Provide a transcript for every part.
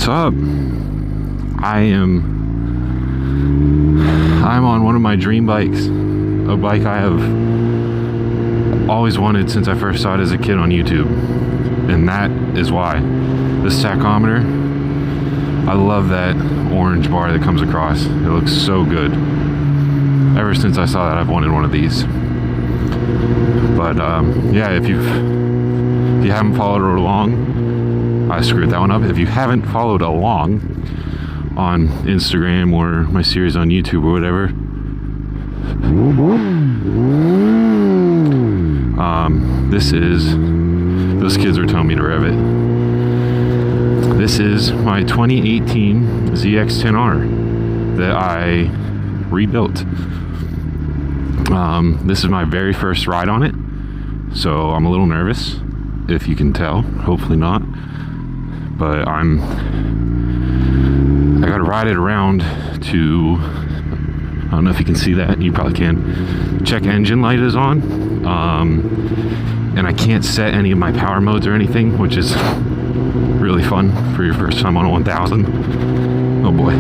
What's up? I'm on one of my dream bikes, a bike I have always wanted since I first saw it as a kid on YouTube, and that is why. This tachometer, I love that orange bar that comes across. It looks so good. Ever since I saw that, I've wanted one of these. But yeah, if you haven't followed along, I screwed that one up. If you haven't followed along on Instagram or my series on YouTube or whatever, those kids were telling me to rev it. This is my 2018 ZX10-R that I rebuilt. This is my very first ride on it, so I'm a little nervous, if you can tell. Hopefully not, but I gotta ride it around to, I don't know if you can see that, you probably can. Check engine light is on, and I can't set any of my power modes or anything, which is really fun for your first time on a 1000. Oh boy.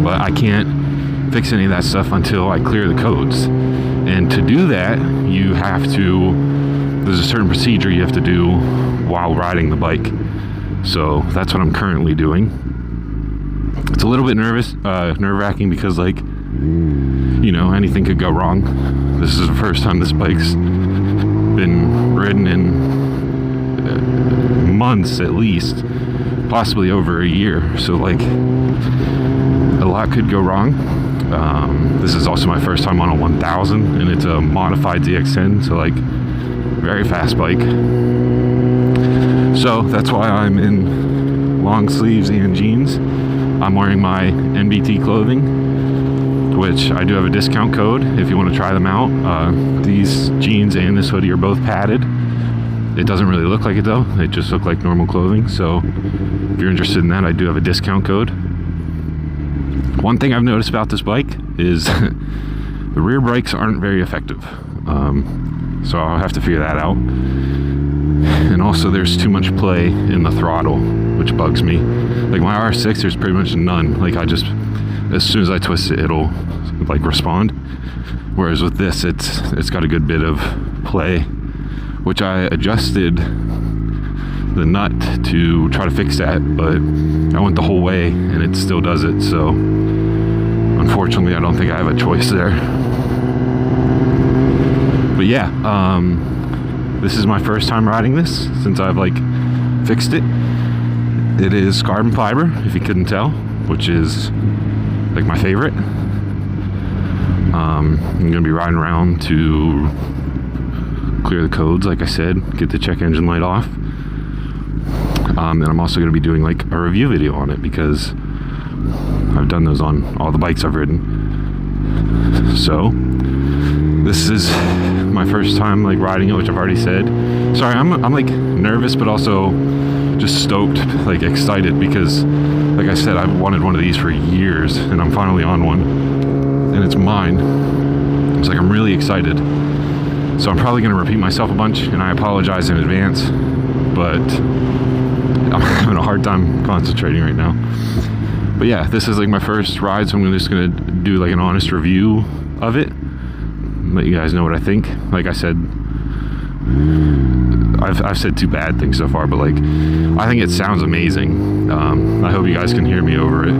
But I can't fix any of that stuff until I clear the codes. And to do that, you have to, there's a certain procedure you have to do while riding the bike. So that's what I'm currently doing. It's a little bit nerve-wracking because, like, you know, anything could go wrong. This is the first time this bike's been ridden in months at least, possibly over a year. So, like, a lot could go wrong. This is also my first time on a 1000, and it's a modified ZX10, so, like, very fast bike. So that's why I'm in long sleeves and jeans. I'm wearing my NBT clothing, which I do have a discount code if you want to try them out. These jeans and this hoodie are both padded. It doesn't really look like it though, they just look like normal clothing. So if you're interested in that, I do have a discount code. One thing I've noticed about this bike is the rear brakes aren't very effective. So I'll have to figure that out. And also there's too much play in the throttle, which bugs me. Like my R6, there's pretty much none. Like I just, as soon as I twist it, it'll like respond. Whereas with this, it's got a good bit of play, which I adjusted the nut to try to fix that, but I went the whole way and it still does it. So unfortunately, I don't think I have a choice there. But yeah, this is my first time riding this since I've like fixed it. It is carbon fiber, if you couldn't tell, which is like my favorite. I'm gonna be riding around to clear the codes, like I said, get the check engine light off. And I'm also gonna be doing like a review video on it because I've done those on all the bikes I've ridden. So this is my first time like riding it, which I've already said. Sorry, I'm like nervous, but also just stoked, like excited, because like I said, I've wanted one of these for years and I'm finally on one and it's mine. It's like I'm really excited. So I'm probably gonna repeat myself a bunch and I apologize in advance, but I'm having a hard time concentrating right now. But yeah, this is like my first ride, so I'm just gonna do like an honest review of it, let you guys know what I think. Like I said, I've said two bad things so far, but like I think it sounds amazing. I hope you guys can hear me over it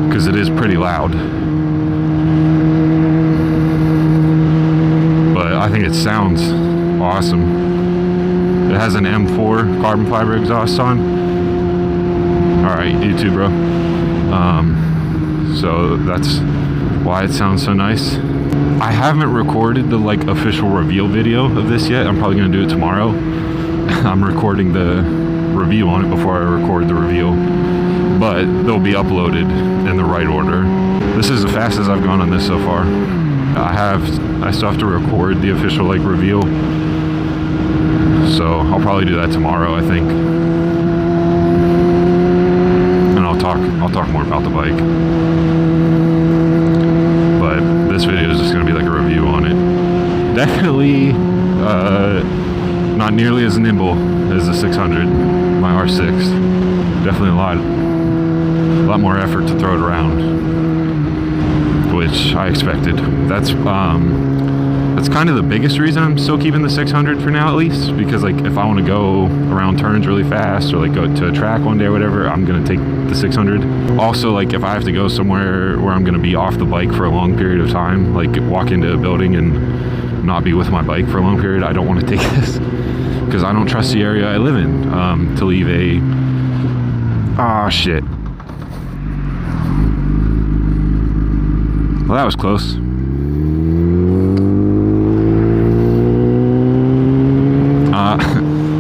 because it is pretty loud, but I think it sounds awesome. It has an M4 carbon fiber exhaust on. Alright, YouTube bro. So that's why it sounds so nice. I haven't recorded the like official reveal video of this yet. I'm probably gonna do it tomorrow. I'm recording the review on it before I record the reveal, but they'll be uploaded in the right order. This is the fastest I've gone on this so far. I still have to record the official like reveal, so I'll probably do that tomorrow, I think. And I'll talk more about the bike. But this video is just gonna be like a review on it. Definitely Not nearly as nimble as the 600, my R6. Definitely a lot more effort to throw it around, which I expected. That's kind of the biggest reason I'm still keeping the 600 for now, at least, because like if I want to go around turns really fast or like go to a track one day or whatever, I'm gonna take the 600. Also, like if I have to go somewhere where I'm gonna be off the bike for a long period of time, like walk into a building and not be with my bike for a long period, I don't want to take this because I don't trust the area I live in to leave a shit. Well, that was close.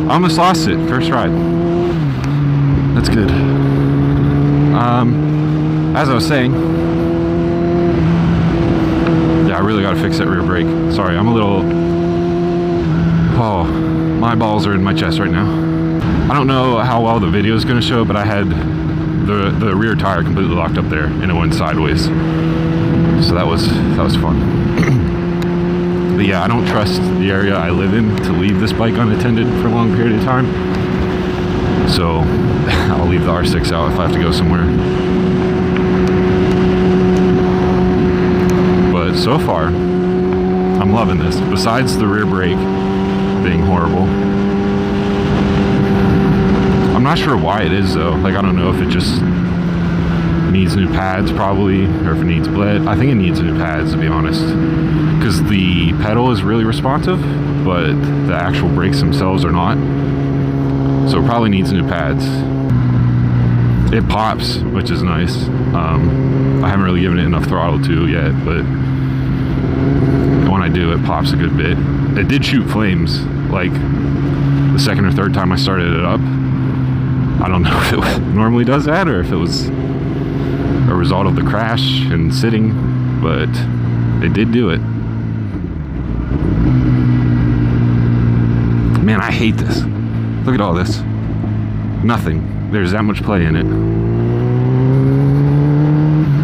I almost lost it first ride. That's good. As I was saying, yeah, I really got to fix that rear brake. Sorry, I'm a little. Oh, my balls are in my chest right now. I don't know how well the video is going to show, but I had the rear tire completely locked up there, and it went sideways. So that was fun. But yeah, I don't trust the area I live in to leave this bike unattended for a long period of time. So I'll leave the R6 out if I have to go somewhere. But so far, I'm loving this. Besides the rear brake being horrible. I'm not sure why it is though. Like, I don't know if it just needs new pads probably, or if it needs bled. I think it needs new pads, to be honest, because the pedal is really responsive, but the actual brakes themselves are not. So it probably needs new pads. It pops, which is nice. I haven't really given it enough throttle to yet, but when I do, it pops a good bit. It did shoot flames like the second or third time I started it up. I don't know if it normally does that or if it was a result of the crash and sitting, but it did do it. Man, I hate this. Look at all this. Nothing. There's that much play in it.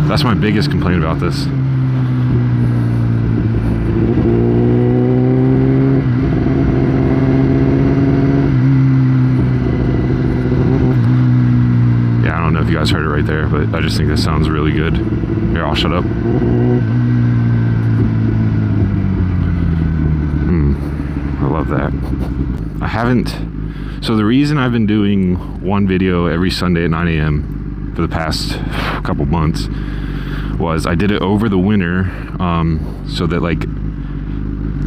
That's my biggest complaint about this. Yeah, I don't know if you guys heard it right there, but I just think this sounds really good. Here, I'll shut up. I love that. I haven't. So the reason I've been doing one video every Sunday at 9 a.m. for the past couple months was I did it over the winter, so that like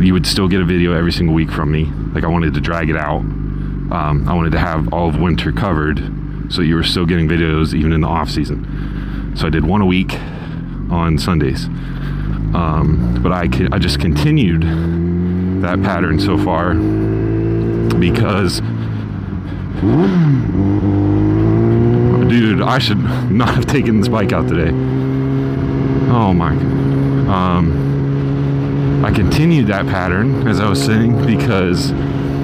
you would still get a video every single week from me. Like, I wanted to drag it out. I wanted to have all of winter covered so you were still getting videos even in the off season. So I did one a week on Sundays. But I just continued that pattern so far because, dude, I should not have taken this bike out today. Oh my. I continued that pattern, as I was saying, because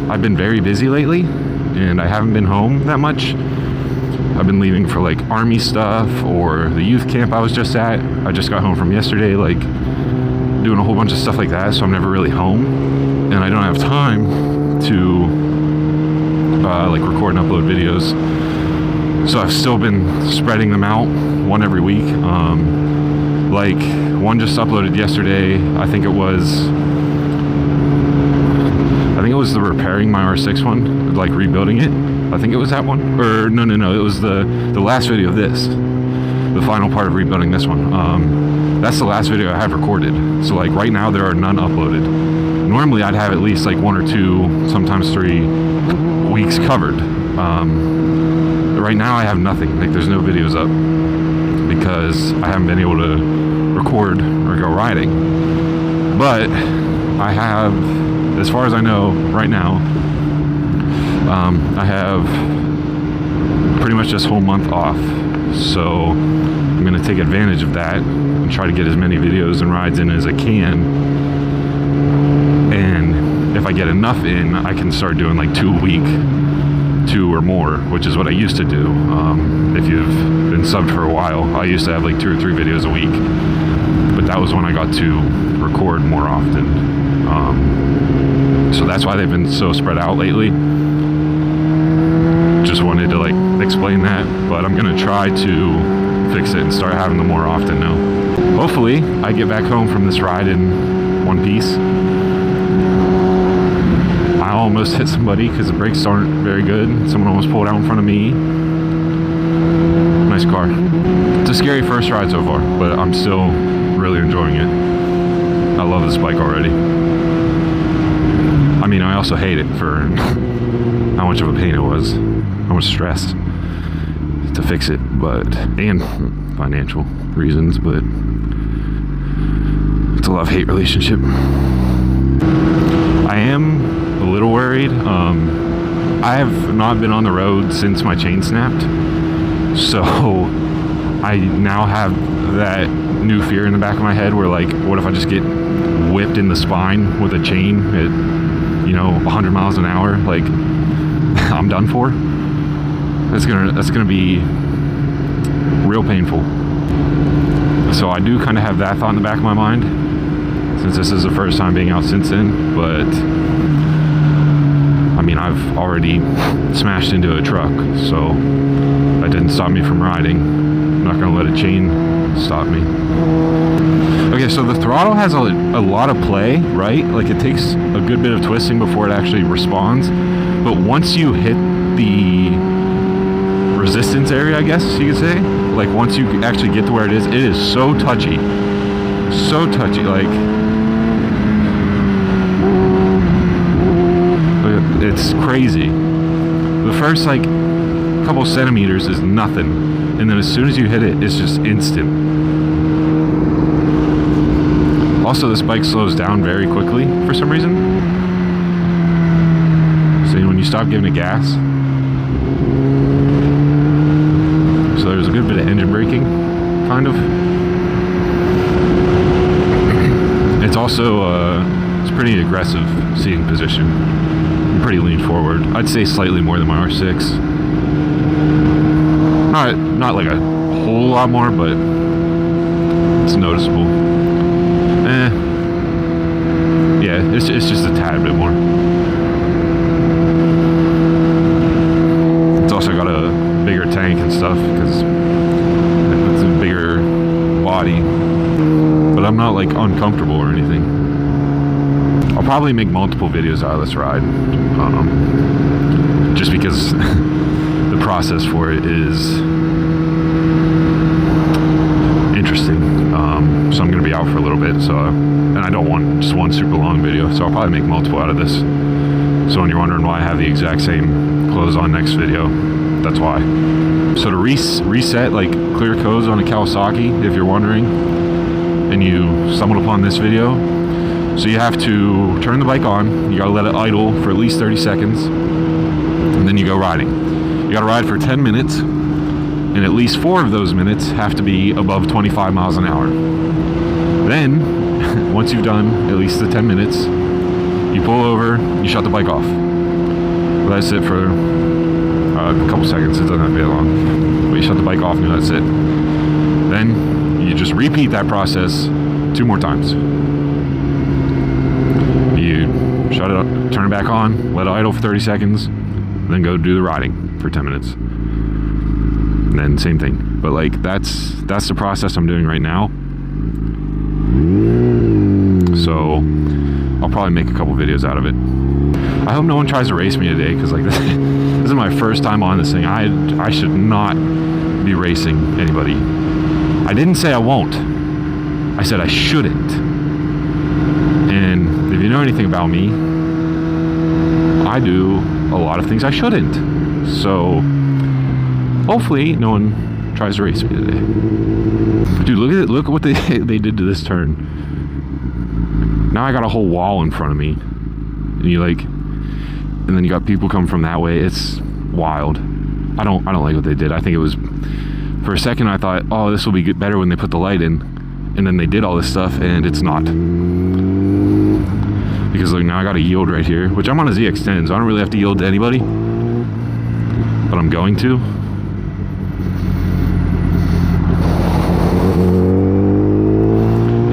I've been very busy lately and I haven't been home that much. I've been leaving for like army stuff or the youth camp I was just at. I just got home from yesterday, like doing a whole bunch of stuff like that, so I'm never really home and I don't have time to like record and upload videos. So I've still been spreading them out, one every week. Like one just uploaded yesterday. I think it was the repairing my R6 one, like rebuilding it. I think it was that one. Or no, it was the last video of this, the final part of rebuilding this one. That's the last video I have recorded. So like right now there are none uploaded. Normally I'd have at least like 1 or 2, sometimes 3 weeks covered. Right now I have nothing. Like, there's no videos up because I haven't been able to record or go riding. But I have, as far as I know right now, I have pretty much this whole month off. So I'm going to take advantage of that and try to get as many videos and rides in as I can. And if I get enough in, I can start doing like 2 a week, 2 or more, which is what I used to do. If you've been subbed for a while, I used to have like 2 or 3 videos a week, but that was when I got to record more often. So that's why they've been so spread out lately. Just wanted to like explain that, but I'm gonna try to fix it and start having them more often now. Hopefully I get back home from this ride in one piece. I almost hit somebody because the brakes aren't very good. Someone almost pulled out in front of me. Nice car. It's a scary first ride so far, but I'm still really enjoying it. I love this bike already. I mean, I also hate it for how much of a pain it was, how much stress to fix it, and financial reasons, but it's a love-hate relationship. I am a little worried. I have not been on the road since my chain snapped, so I now have that new fear in the back of my head where, like, what if I just get whipped in the spine with a chain at 100 miles an hour? Like, I'm done for. That's gonna be real painful. So I do kind of have that thought in the back of my mind, since this is the first time being out since then. But I mean, I've already smashed into a truck, so that didn't stop me from riding. I'm not gonna let a chain stop me. Okay, so the throttle has a lot of play, right? Like, it takes a good bit of twisting before it actually responds. But once you hit the resistance area, I guess you could say, like once you actually get to where it is so touchy. So touchy, like, it's crazy. The first like couple centimeters is nothing, and then as soon as you hit it, it's just instant. Also, this bike slows down very quickly for some reason. So when you stop giving it gas, so there's a good bit of engine braking, kind of. It's also it's pretty aggressive seating position. I'm pretty lean forward. I'd say slightly more than my R6. Not like a whole lot more, but it's noticeable. Yeah, it's just a tad bit more. It's also got a bigger tank and stuff because it's a bigger body. But I'm not like uncomfortable or anything. I'll probably make multiple videos out of this ride, just because the process for it is interesting. So I'm going to be out for a little bit, so and I don't want just one super long video, so I'll probably make multiple out of this. So when you're wondering why I have the exact same clothes on next video, that's why. So to reset like clear codes on a Kawasaki, if you're wondering, and you stumbled upon this video, so you have to turn the bike on, you gotta let it idle for at least 30 seconds, and then you go riding. You gotta ride for 10 minutes, and at least 4 of those minutes have to be above 25 miles an hour. Then, once you've done at least the 10 minutes, you pull over, you shut the bike off. Let it sit for a couple seconds, it doesn't have to be that long. But you shut the bike off and you let it sit. Then, you just repeat that process 2 more times. You shut it up, turn it back on, let it idle for 30 seconds, then go do the riding for 10 minutes. And then same thing. But like, that's the process I'm doing right now. So I'll probably make a couple videos out of it. I hope no one tries to race me today, because like this is my first time on this thing. I should not be racing anybody. I didn't say I won't. I said I shouldn't. And if you know anything about me, I do a lot of things I shouldn't. So hopefully no one tries to race me today. Dude, look at it. Look at what they did to this turn. Now I got a whole wall in front of me, and and then you got people coming from that way. It's wild. I don't like what they did. I think it was, for a second I thought, oh, this will be better when they put the light in, and then they did all this stuff, and it's not. Because like, now I got to yield right here, which I'm on a ZX10, so I don't really have to yield to anybody, but I'm going to.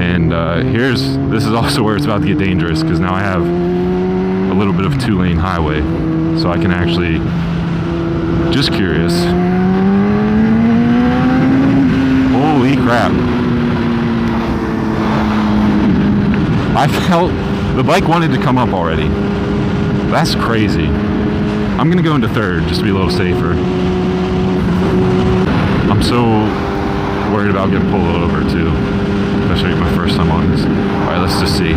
And this is also where it's about to get dangerous, because now I have a little bit of 2-lane highway, so I can actually, just curious. Holy crap. I felt the bike wanted to come up already. That's crazy. I'm gonna go into third just to be a little safer. I'm so worried about getting pulled over too, especially my first time on this. Alright, let's just see.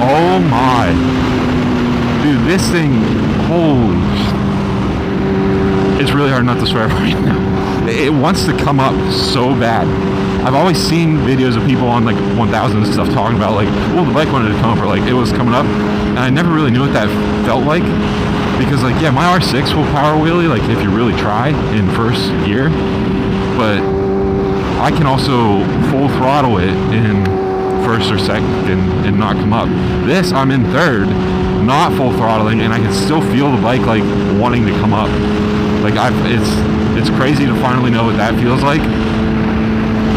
Oh my. Dude, this thing, holy it's really hard not to swear right now. It wants to come up so bad. I've always seen videos of people on like 1000 and stuff talking about like, well, the bike wanted to come up, or like it was coming up, and I never really knew what that felt like, because like, yeah, my R6 will power wheelie like if you really try in first gear, but I can also full throttle it in first or second and not come up. This, I'm in third, not full throttling, and I can still feel the bike like wanting to come up. Like it's crazy to finally know what that feels like.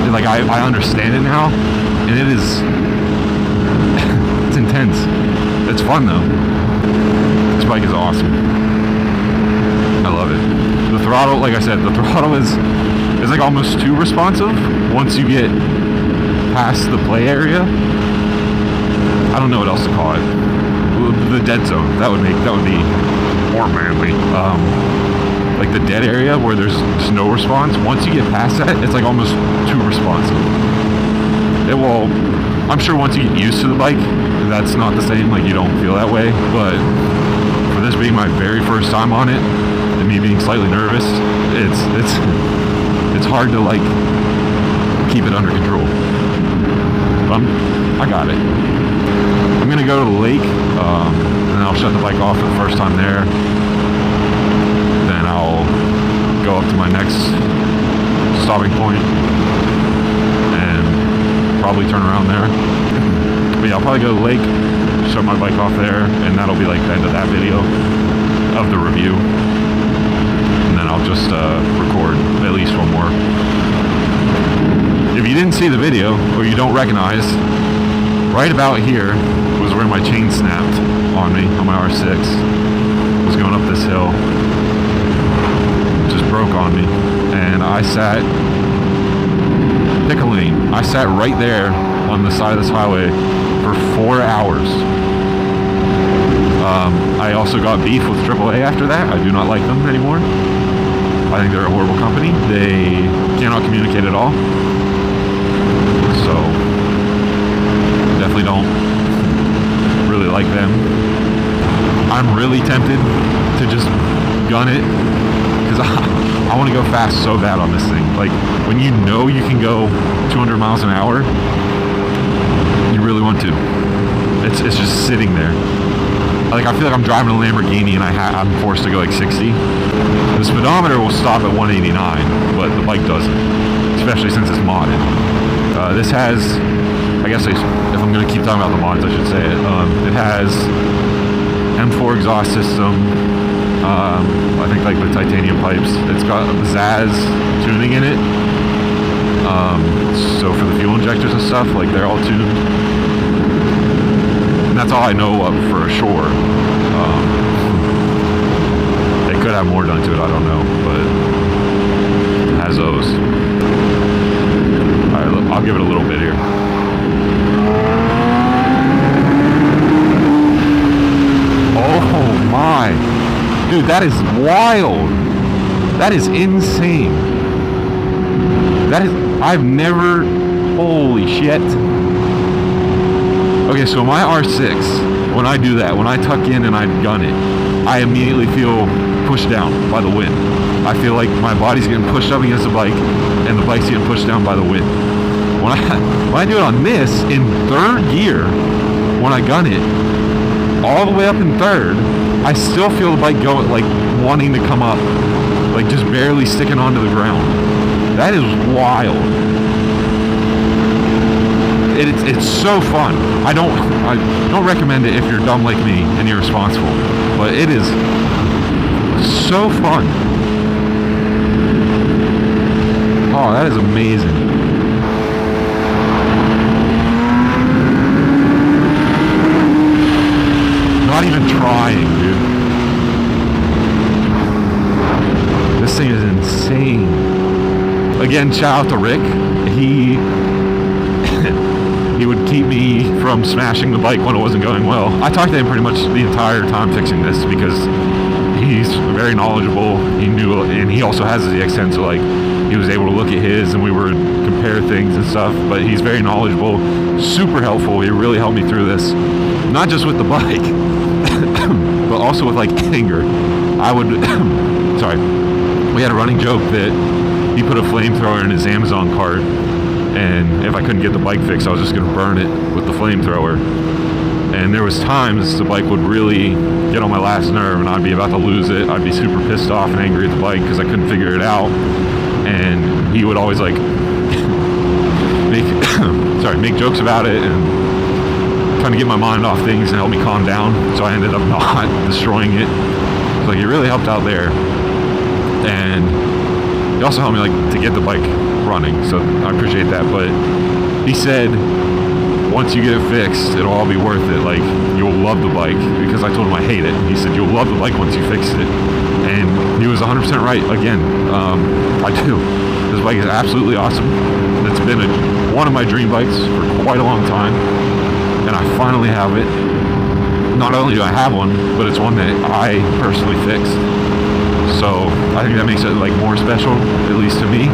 Like I understand it now, and it is it's intense. It's fun though. This bike is awesome. I love it. The throttle, like I said, the throttle is like almost too responsive once you get past the play area. I don't know what else to call it. The dead zone. That would be more manly. Like the dead area where there's just no response. Once you get past that, it's like almost too responsive. It will, I'm sure once you get used to the bike, that's not the same, like you don't feel that way, but for this being my very first time on it, and me being slightly nervous, it's hard to like keep it under control. But I got it. I'm gonna go to the lake, and I'll shut the bike off for the first time there. Then I'll go up to my next stopping point and probably turn around there. But yeah, I'll probably go to the lake, shut my bike off there, and that'll be like the end of that video of the review. And then I'll just record at least one more. If you didn't see the video, or you don't recognize, right about here was where my chain snapped on me on my R6. I was going up this hill, just broke on me, and I sat, pick a lane, I sat right there on the side of this highway for 4 hours. I also got beef with AAA after that. I do not like them anymore. I think they're a horrible company. They cannot communicate at all. So, definitely don't really like them. I'm really tempted to just gun it, because I want to go fast so bad on this thing. Like, when you know you can go 200 miles an hour, you really want to. It's just sitting there. Like, I feel like I'm driving a Lamborghini and I'm forced to go like 60. The speedometer will stop at 189, but the bike doesn't, especially since it's modded. This has, I guess if I'm going to keep talking about the mods, I should say it. It has M4 exhaust system. I think like the titanium pipes. It's got Zaz tuning in it. So for the fuel injectors and stuff, like they're all tuned. And that's all I know of for sure. They could have more done to it, I don't know, but it has those. Alright, I'll give it a little bit here. Oh my. Dude, that is wild. That is insane. That is, I've never, holy shit. Okay, so my R6, when I do that, when I tuck in and I gun it, I immediately feel pushed down by the wind. I feel like my body's getting pushed up against the bike, and the bike's getting pushed down by the wind. When I do it on this, in third gear, when I gun it, all the way up in third, I still feel the bike going, like, wanting to come up, like, just barely sticking onto the ground. That is wild. It's so fun. I don't recommend it if you're dumb like me and irresponsible, but it is so fun. Oh, that is amazing. trying, dude. This thing is insane. Again, shout out to Rick. He would keep me from smashing the bike when it wasn't going well. I talked to him pretty much the entire time fixing this because he's very knowledgeable. He knew, and he also has a ZX10, so like he was able to look at his and we would compare things and stuff. But he's very knowledgeable, super helpful. He really helped me through this, not just with the bike, but also with like anger. I would, sorry, we had a running joke that he put a flamethrower in his Amazon cart, and if I couldn't get the bike fixed, I was just going to burn it with the flamethrower. And there was times the bike would really get on my last nerve and I'd be about to lose it. I'd be super pissed off and angry at the bike because I couldn't figure it out. And he would always like make jokes about it and trying to get my mind off things and help me calm down. So I ended up not destroying it. So like, he really helped out there. And he also helped me like to get the bike running, so I appreciate that. But he said once you get it fixed, it'll all be worth it. Like, you'll love the bike, because I told him I hate it. He said you'll love the bike once you fix it, and he was 100% right. Again, I do. This bike is absolutely awesome. It's been one of my dream bikes for quite a long time, and I finally have it. Not only do I have one, but it's one that I personally fixed. So I think that makes it like more special, at least to me.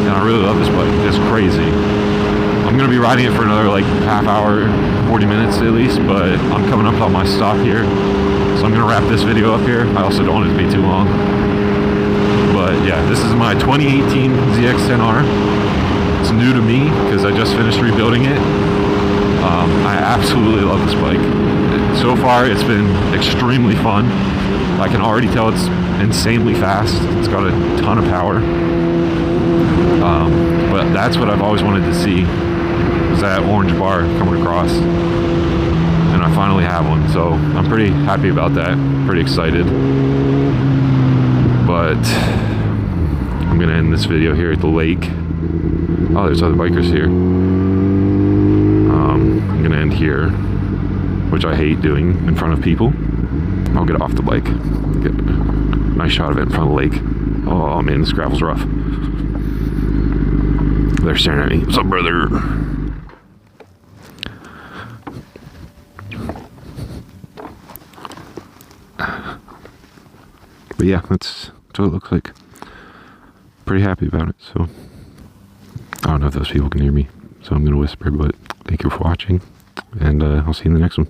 And I really love this bike. It's crazy. I'm gonna be riding it for another like half hour, 40 minutes at least, but I'm coming up on my stop here. So I'm gonna wrap this video up here. I also don't want it to be too long. But yeah, this is my 2018 ZX10-R. It's new to me because I just finished rebuilding it. I absolutely love this bike. So far, it's been extremely fun. I can already tell it's insanely fast. It's got a ton of power. But that's what I've always wanted to see, was that orange bar coming across. And I finally have one, so I'm pretty happy about that. Pretty excited. But I'm gonna end this video here at the lake. Oh, there's other bikers here. I'm gonna end here, which I hate doing in front of people. I'll get off the bike, get a nice shot of it in front of the lake. Oh man, this gravel's rough. They're staring at me. What's up, brother? But yeah, that's what it looks like. Pretty happy about it, so I don't know if those people can hear me, so I'm gonna whisper, but thank you for watching, and I'll see you in the next one.